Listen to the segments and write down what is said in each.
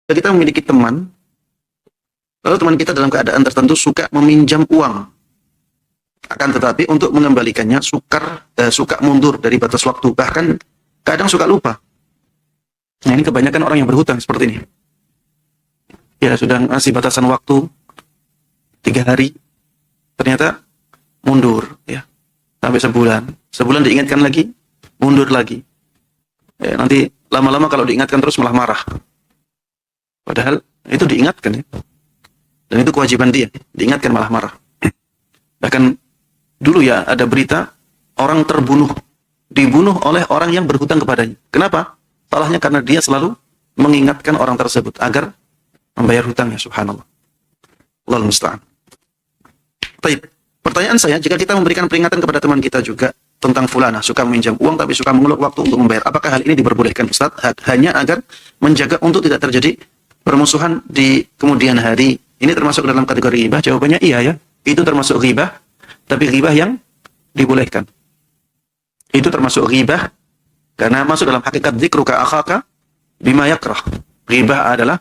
Kita memiliki teman, lalu teman kita dalam keadaan tertentu suka meminjam uang. Akan tetapi untuk mengembalikannya suka mundur dari batas waktu. Bahkan kadang suka lupa. Nah, ini kebanyakan orang yang berhutang seperti ini. Ya, sudah ngasih batasan waktu 3 hari, ternyata mundur, ya, sampai sebulan. Sebulan diingatkan lagi, mundur lagi. Ya, nanti lama-lama kalau diingatkan terus malah marah. Padahal itu diingatkan, ya. Dan itu kewajiban dia, diingatkan malah marah. Bahkan dulu ya ada berita orang dibunuh oleh orang yang berhutang kepadanya. Kenapa? Salahnya karena dia selalu mengingatkan orang tersebut agar membayar hutangnya, subhanallah. Allahul musta'an. Baik, pertanyaan saya, jika kita memberikan peringatan kepada teman kita juga tentang fulana suka meminjam uang tapi suka mengulur waktu untuk membayar, apakah hal ini diperbolehkan, Ustaz? Hanya agar menjaga untuk tidak terjadi permusuhan di kemudian hari. Ini termasuk dalam kategori ghibah? Jawabannya iya, ya. Itu termasuk ghibah, tapi ghibah yang dibolehkan. Itu termasuk ghibah karena masuk dalam hakikat dzikruka akhaka bima yakrah. Ghibah adalah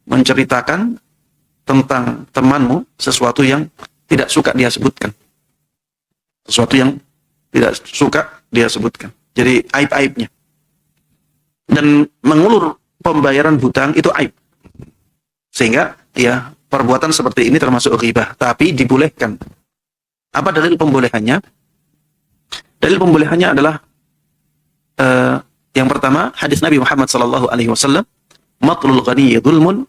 menceritakan tentang temanmu sesuatu yang tidak suka dia sebutkan. Sesuatu yang tidak suka dia sebutkan. Jadi aib-aibnya. Dan mengulur pembayaran hutang itu aib. Sehingga ya perbuatan seperti ini termasuk ghibah, tapi dibolehkan. Apa dalil pembolehannya? Dalil pembolehannya adalah yang pertama hadis Nabi Muhammad SAW, matlul ghaniyyi dzulmun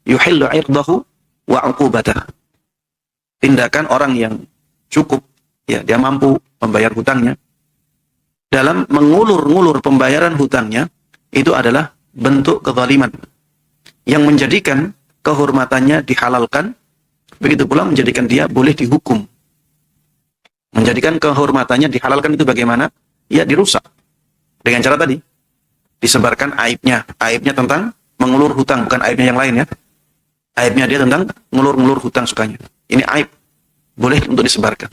yuhillu 'irdahu wa 'uqubatah. Tindakan orang yang cukup, ya, dia mampu membayar hutangnya, dalam mengulur-ngulur pembayaran hutangnya itu adalah bentuk kezaliman yang menjadikan kehormatannya dihalalkan, begitu pula menjadikan dia boleh dihukum. Menjadikan kehormatannya dihalalkan itu bagaimana? Ya, dirusak. Dengan cara tadi, disebarkan aibnya. Aibnya tentang mengulur hutang, bukan aibnya yang lain, ya. Aibnya dia tentang ngulur-ngulur hutang sukanya. Ini aib, boleh untuk disebarkan.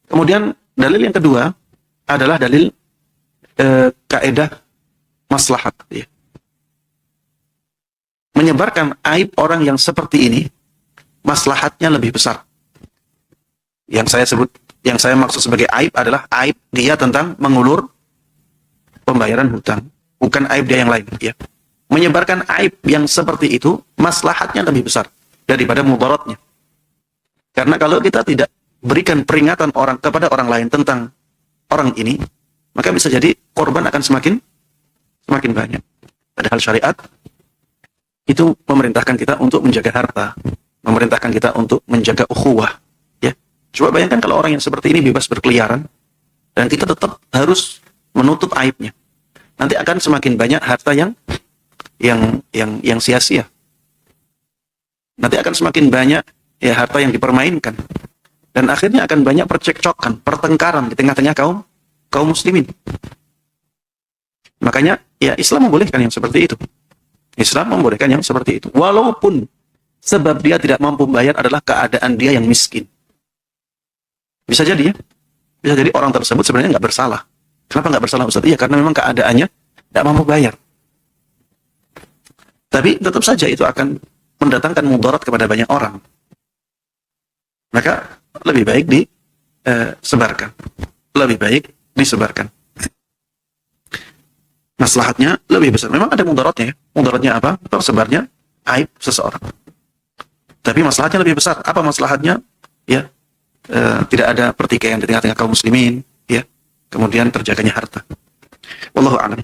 Kemudian dalil yang kedua adalah dalil kaidah maslahat, ya. Menyebarkan aib orang yang seperti ini, maslahatnya lebih besar. Yang saya maksud sebagai aib adalah aib dia tentang mengulur pembayaran hutang, bukan aib dia yang lain, ya. Menyebarkan aib yang seperti itu maslahatnya lebih besar daripada mudaratnya. Karena kalau kita tidak berikan peringatan kepada orang lain tentang orang ini, maka bisa jadi korban akan semakin banyak. Padahal syariat itu memerintahkan kita untuk menjaga harta, memerintahkan kita untuk menjaga ukhuwah, ya. Coba bayangkan kalau orang yang seperti ini bebas berkeliaran dan kita tetap harus menutup aibnya. Nanti akan semakin banyak harta yang sia-sia. Nanti akan semakin banyak, ya, harta yang dipermainkan. Dan akhirnya akan banyak percekcokan, pertengkaran di tengah-tengah kaum muslimin. Makanya ya Islam membolehkan yang seperti itu. Islam membolehkan yang seperti itu. Walaupun sebab dia tidak mampu membayar adalah keadaan dia yang miskin. Bisa jadi, ya. Bisa jadi orang tersebut sebenarnya nggak bersalah. Kenapa nggak bersalah, Ustaz? Iya, karena memang keadaannya tidak mampu bayar. Tapi tetap saja itu akan mendatangkan mudarat kepada banyak orang. Maka lebih baik disebarkan. Lebih baik disebarkan. Maslahatnya lebih besar. Memang ada mudaratnya, ya. Mudaratnya apa? Tersebarnya aib seseorang. Tapi maslahatnya lebih besar. Apa maslahatnya? Ya, tidak ada pertikaian di tengah-tengah kaum muslimin, ya. Kemudian terjaganya harta. Wallahu a'lam.